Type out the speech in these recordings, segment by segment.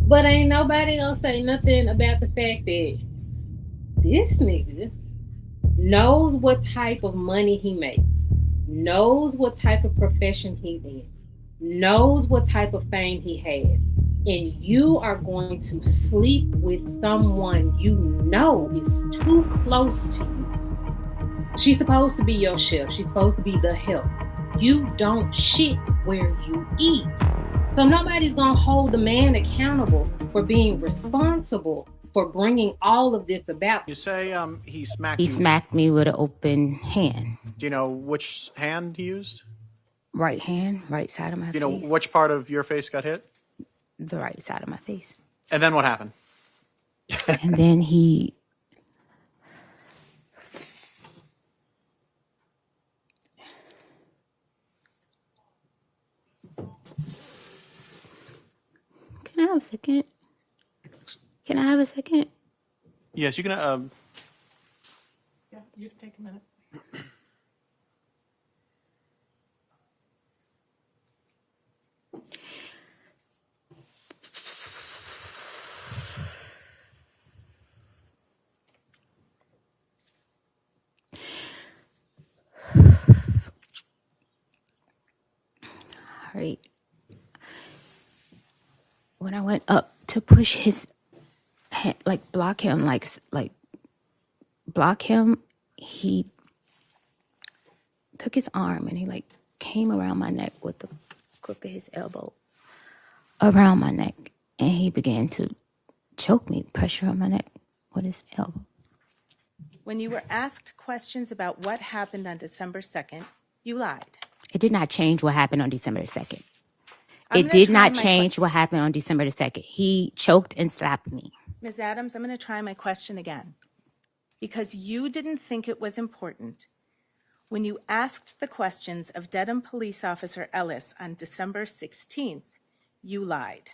But ain't nobody gonna say nothing about the fact that this nigga knows what type of money he makes, knows what type of profession he's in, knows what type of fame he has, and you are going to sleep with someone you know is too close to you. She's supposed to be your chef, she's supposed to be the help. You don't shit where you eat. So nobody's gonna hold the man accountable for being responsible for bringing all of this about. You say he smacked He you. smacked me with an open hand. Do you know which hand he used? Right hand, right side of my Do you know face. which part of your face got hit? The right side of my face. And then what happened? And then he... Can I have a second? Can I have a second? Yes, you can. Yeah, you can take a minute. All right. When I went up to push his hand, like block him, block him, he took his arm and he like came around my neck with the crook of his elbow around my neck, and he began to choke me, pressure on my neck with his elbow. When you were asked questions about what happened on December 2nd, you lied. It did not change what happened on December the 2nd. I'm It gonna did try not my change what happened on December the 2nd. He choked and slapped me. Ms. Adams, I'm going to try my question again. Because you didn't think it was important. When you asked the questions of Dedham Police Officer Ellis on December 16th, you lied.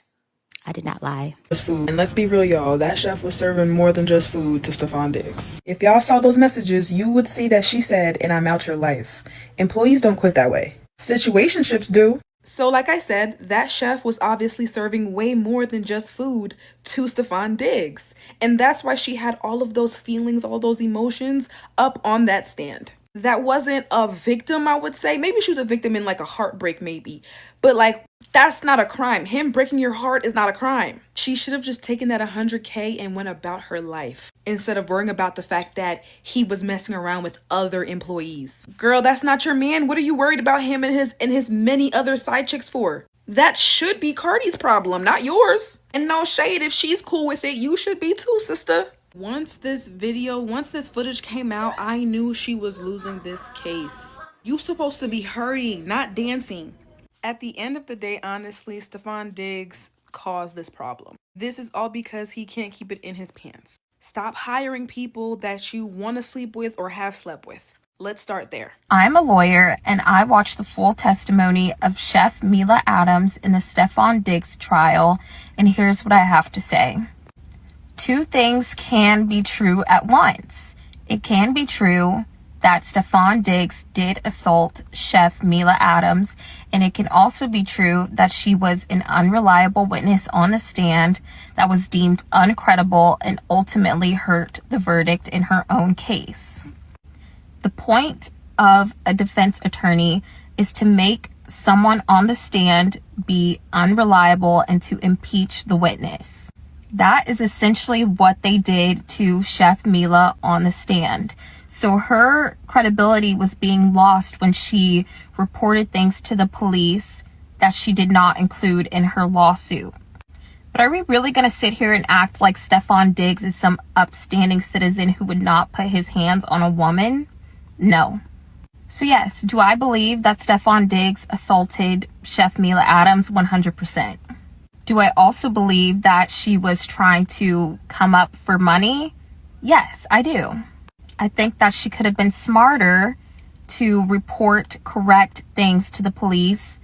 I did not lie. Food. And let's be real, y'all, that chef was serving more than just food to Stefon Diggs. If y'all saw those messages, you would see that she said, and I'm out your life. Employees don't quit that way. Situationships do. So like I said, that chef was obviously serving way more than just food to Stefon Diggs. And that's why she had all of those feelings, all those emotions up on that stand. That wasn't a victim, I would say. Maybe she was a victim in like a heartbreak, maybe. But like, that's not a crime. Him breaking your heart is not a crime. She should have just taken that $100K and went about her life instead of worrying about the fact that he was messing around with other employees. Girl, that's not your man. What are you worried about him and his many other side chicks for? That should be Cardi's problem, not yours. And no shade, if she's cool with it, you should be too, sister. Once this footage came out, I knew she was losing this case. You supposed to be hurting, not dancing. At the end of the day, honestly, Stefon Diggs caused this problem. This is all because he can't keep it in his pants. Stop hiring people that you want to sleep with or have slept with. Let's start there. I'm a lawyer, and I watched the full testimony of Chef Mila Adams in the Stefon Diggs trial, and here's what I have to say. Two things can be true at once. It can be true that Stefon Diggs did assault Chef Mila Adams, and it can also be true that she was an unreliable witness on the stand that was deemed uncredible and ultimately hurt the verdict in her own case. The point of a defense attorney is to make someone on the stand be unreliable and to impeach the witness. That is essentially what they did to Chef Mila on the stand. So her credibility was being lost when she reported things to the police that she did not include in her lawsuit. But are we really going to sit here and act like Stefon Diggs is some upstanding citizen who would not put his hands on a woman? No. So yes, do I believe that Stefon Diggs assaulted Chef Mila Adams? 100%. Do I also believe that she was trying to come up for money? Yes, I do. I think that she could have been smarter to report correct things to the police,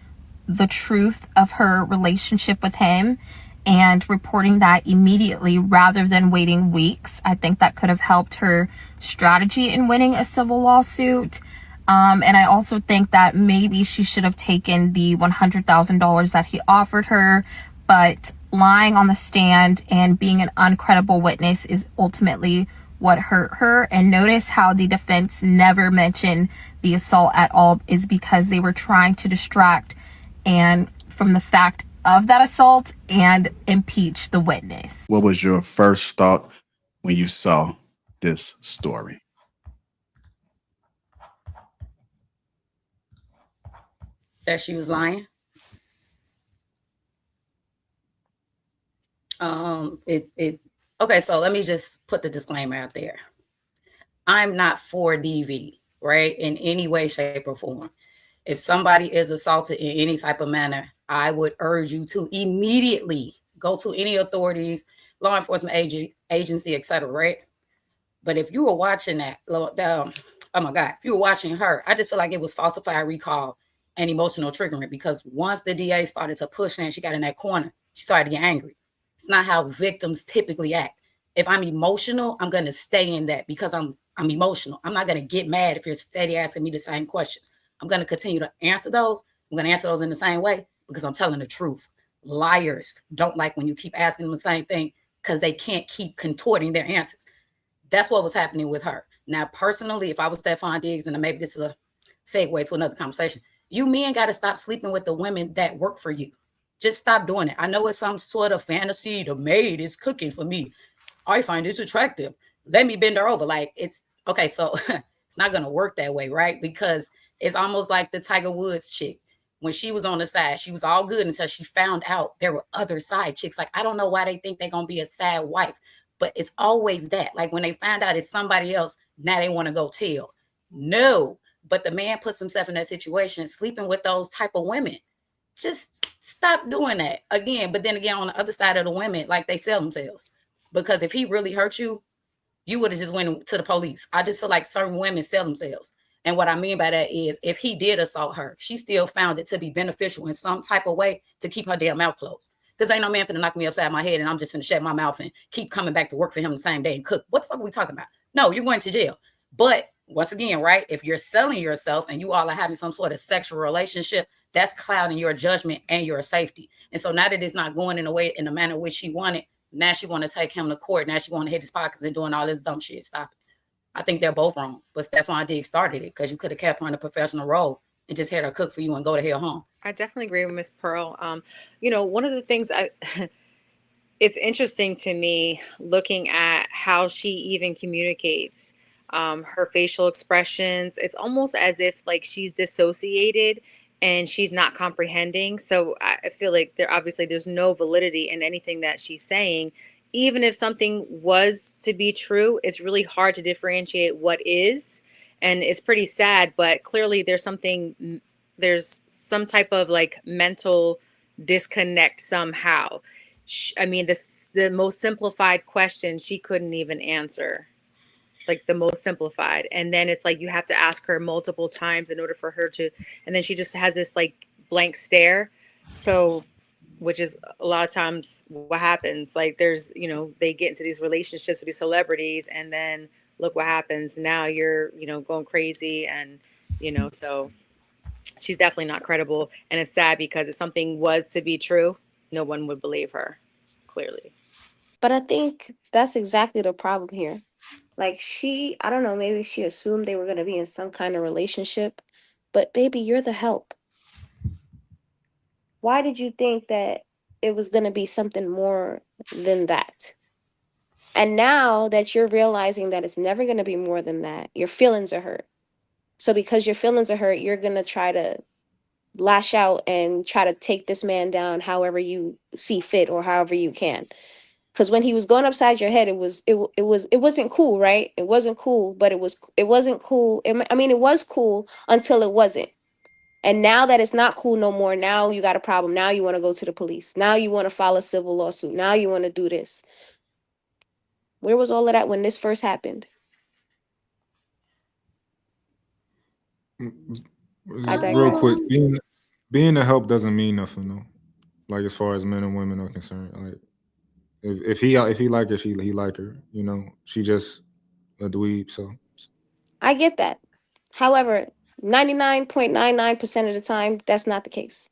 the truth of her relationship with him, and reporting that immediately rather than waiting weeks. I think that could have helped her strategy in winning a civil lawsuit. And I also think that maybe she should have taken the $100,000 that he offered her. But lying on the stand and being an uncredible witness is ultimately what hurt her. And notice how the defense never mentioned the assault at all is because they were trying to distract and from the fact of that assault and impeach the witness. What was your first thought when you saw this story? That she was lying. Okay, so let me just put the disclaimer out there. I'm not for DV, right? In any way, shape, or form. If somebody is assaulted in any type of manner, I would urge you to immediately go to any authorities, law enforcement agency, etc., right? But if you were watching that, oh my God, if you were watching her, I just feel like it was falsified recall and emotional triggering, because once the DA started to push and she got in that corner, she started to get angry. It's not how victims typically act. If I'm emotional, I'm going to stay in that because I'm emotional. I'm not going to get mad if you're steady asking me the same questions. I'm going to continue to answer those. I'm going to answer those in the same way because I'm telling the truth. Liars don't like when you keep asking them the same thing because they can't keep contorting their answers. That's what was happening with her. Now, personally, if I was Stefon Diggs, and maybe this is a segue to another conversation, you men got to stop sleeping with the women that work for you. Just stop doing it. I know it's some sort of fantasy. The maid is cooking for me. I find this attractive. Let me bend her over. Like, it's okay. So it's not going to work that way, right? Because it's almost like the Tiger Woods chick. When she was on the side, she was all good until she found out there were other side chicks. Like, I don't know why they think they're going to be a sad wife, but it's always that. Like, when they find out it's somebody else, now they want to go tell. No, but the man puts himself in that situation, sleeping with those type of women. Just stop doing that again. But then again, on the other side of the women, like, they sell themselves. Because if he really hurt you, you would have just went to the police. I just feel like certain women sell themselves. And what I mean by that is, if he did assault her, she still found it to be beneficial in some type of way to keep her damn mouth closed. Because ain't no man finna knock me upside my head and I'm just finna shut my mouth and keep coming back to work for him the same day and cook. What the fuck are we talking about? No, you're going to jail. But once again, right, if you're selling yourself and you all are having some sort of sexual relationship, that's clouding your judgment and your safety. And so now that it's not going in the manner in which she wanted, now she want to take him to court. Now she want to hit his pockets and doing all this dumb shit. Stop it. I think they're both wrong. But Stefon Diggs started it because you could have kept her in a professional role and just had her cook for you and go to hell home. I definitely agree with Miss Pearl. One of the things it's interesting to me looking at how she even communicates, her facial expressions. It's almost as if like she's dissociated and she's not comprehending. So I feel like there's no validity in anything that she's saying. Even if something was to be true, it's really hard to differentiate what is. And it's pretty sad, but clearly there's some type of like mental disconnect somehow. I mean, the most simplified question she couldn't even answer, like the most simplified. And then it's like you have to ask her multiple times in order for her to, and then she just has this like blank stare. So, which is a lot of times what happens. Like there's, they get into these relationships with these celebrities and then look what happens. Now you're, going crazy and, so she's definitely not credible. And it's sad because if something was to be true, no one would believe her, clearly. But I think that's exactly the problem here. Like I don't know, maybe she assumed they were going to be in some kind of relationship, but baby, you're the help. Why did you think that it was going to be something more than that? And now that you're realizing that it's never going to be more than that, your feelings are hurt. So because your feelings are hurt, you're going to try to lash out and try to take this man down however you see fit or however you can. Because when he was going upside your head, it wasn't cool, right? It wasn't cool, but it wasn't cool. I mean, it was cool until it wasn't. And now that it's not cool no more, now you got a problem. Now you want to go to the police. Now you want to file a civil lawsuit. Now you want to do this. Where was all of that when this first happened? Real quick, being a help doesn't mean nothing though. Like as far as men and women are concerned, like if he like her, he like her. She just a dweeb. So I get that. However, 99.99% of the time, that's not the case.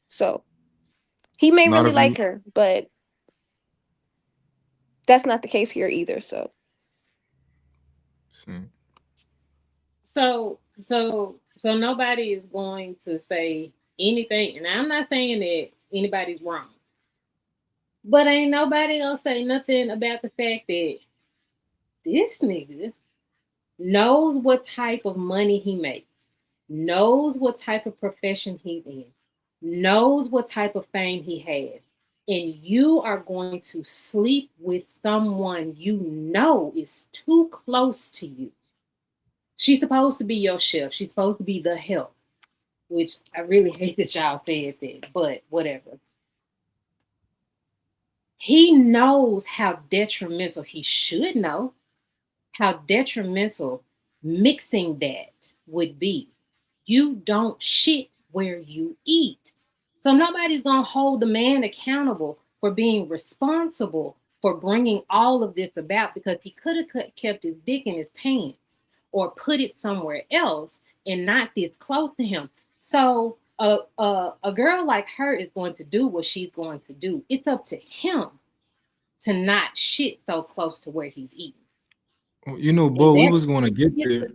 So he may Not really if like you- her, but that's not the case here either. So nobody is going to say anything, and I'm not saying that anybody's wrong, but ain't nobody gonna say nothing about the fact that this nigga knows what type of money he makes, knows what type of profession he's in, knows what type of fame he has, and you are going to sleep with someone you know is too close to you. She's supposed to be your chef. She's supposed to be the help, which I really hate that y'all said that, but whatever. He knows how detrimental, he should know how detrimental mixing that would be. You don't shit where you eat. So nobody's going to hold the man accountable for being responsible for bringing all of this about, because he could have kept his dick in his pants or put it somewhere else and not this close to him. So a girl like her is going to do what she's going to do. It's up to him to not shit so close to where he's eating. You know, Bo, we was going to get there.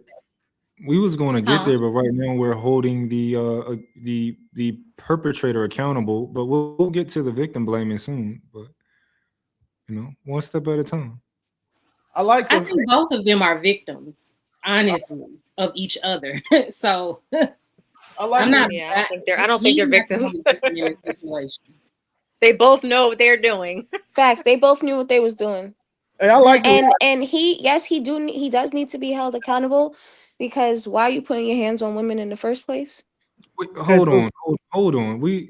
We was going to get there, but right now we're holding the perpetrator accountable. But we'll get to the victim blaming soon. But you know, one step at a time. I think both of them are victims, honestly, of each other. So I don't think they're victims. They both know what they're doing. Facts. They both knew what they was doing. Hey, I like and he does need to be held accountable, because why are you putting your hands on women in the first place? Wait, hold on. Where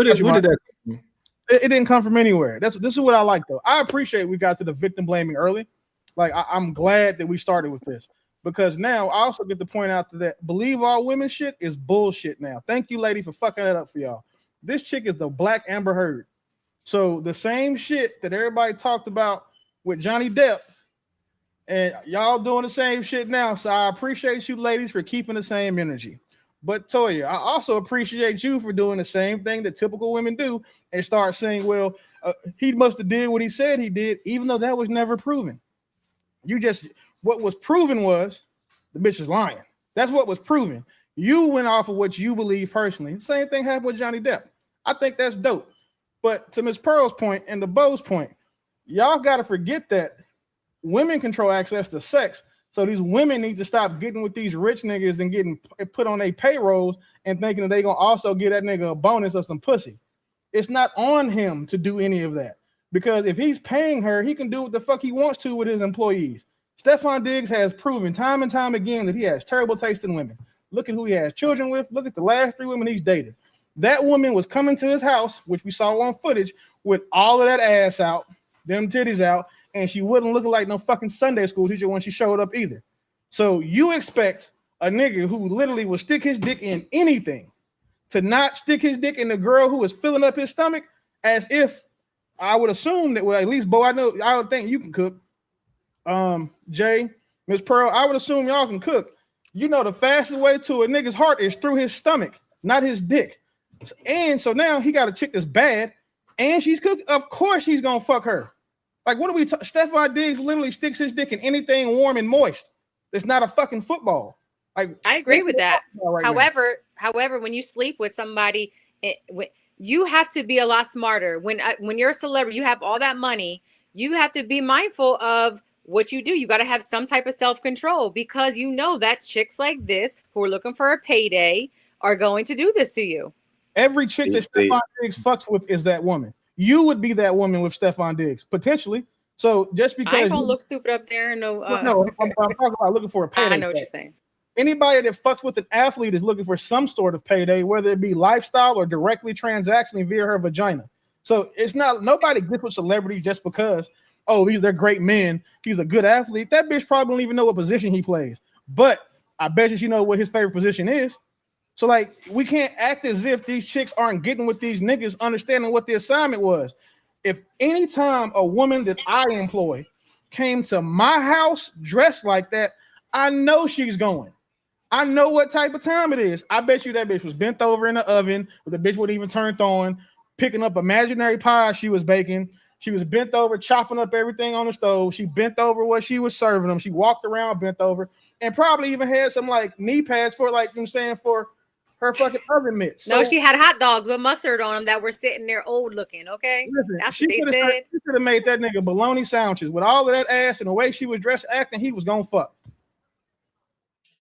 did that come from? It didn't come from anywhere. This is what I like, though. I appreciate we got to the victim blaming early. Like, I'm glad that we started with this, because now I also get to point out that believe all women shit is bullshit now. Thank you, lady, for fucking that up for y'all. This chick is the Black Amber Heard. So the same shit that everybody talked about with Johnny Depp, and y'all doing the same shit now. So I appreciate you ladies for keeping the same energy. But Toya, I also appreciate you for doing the same thing that typical women do and start saying, well, he must have did what he said he did, even though that was never proven. What was proven was the bitch is lying. That's what was proven. You went off of what you believe personally. The same thing happened with Johnny Depp. I think that's dope. But to Ms. Pearl's point and the Bo's point, y'all got to forget that women control access to sex. So these women need to stop getting with these rich niggas and getting put on their payrolls and thinking that they going to also get that nigga a bonus or some pussy. It's not on him to do any of that, because if he's paying her, he can do what the fuck he wants to with his employees. Stefon Diggs has proven time and time again that he has terrible taste in women. Look at who he has children with. Look at the last 3 women he's dated. That woman was coming to his house, which we saw on footage, with all of that ass out, them titties out, and she wasn't looking like no fucking Sunday school teacher when she showed up either. So you expect a nigga who literally will stick his dick in anything to not stick his dick in the girl who is filling up his stomach, as if I would assume that, well, at least, Bo, I would think you can cook. Jay, Miss Pearl, I would assume y'all can cook. You know, the fastest way to a nigga's heart is through his stomach, not his dick. And so now he got a chick that's bad, and she's cooking. Of course he's gonna fuck her. Like, what are we? Stefon Diggs literally sticks his dick in anything warm and moist. It's not a fucking football. Like, I agree with that. Right However, when you sleep with somebody, you have to be a lot smarter. When you're a celebrity, you have all that money. You have to be mindful of what you do. You got to have some type of self-control, because you know that chicks like this who are looking for a payday are going to do this to you. Every chick that Stefon Diggs fucks with is that woman. You would be that woman with Stefon Diggs, potentially. So just because I ain't gonna look stupid up there. No, I'm talking about looking for a payday. I know what you're saying. Anybody that fucks with an athlete is looking for some sort of payday, whether it be lifestyle or directly transactionally via her vagina. So it's not, nobody gets with celebrity just because, oh, they're great men, he's a good athlete. That bitch probably don't even know what position he plays. But I bet you she know what his favorite position is. So, like, we can't act as if these chicks aren't getting with these niggas, understanding what the assignment was. If any time a woman that I employ came to my house dressed like that, I know she's going. I know what type of time it is. I bet you that bitch was bent over in the oven, or the bitch wasn't even turned on, picking up imaginary pie she was baking. She was bent over, chopping up everything on the stove. She bent over what she was serving them. She walked around bent over, and probably even had some like knee pads for like, you know what I'm saying, for her fucking oven mitts. No, So, she had hot dogs with mustard on them that were sitting there old looking. Okay, listen, that's she what they could said. have made that nigga bologna sandwiches with all of that ass and the way she was dressed, acting. He was gonna fuck.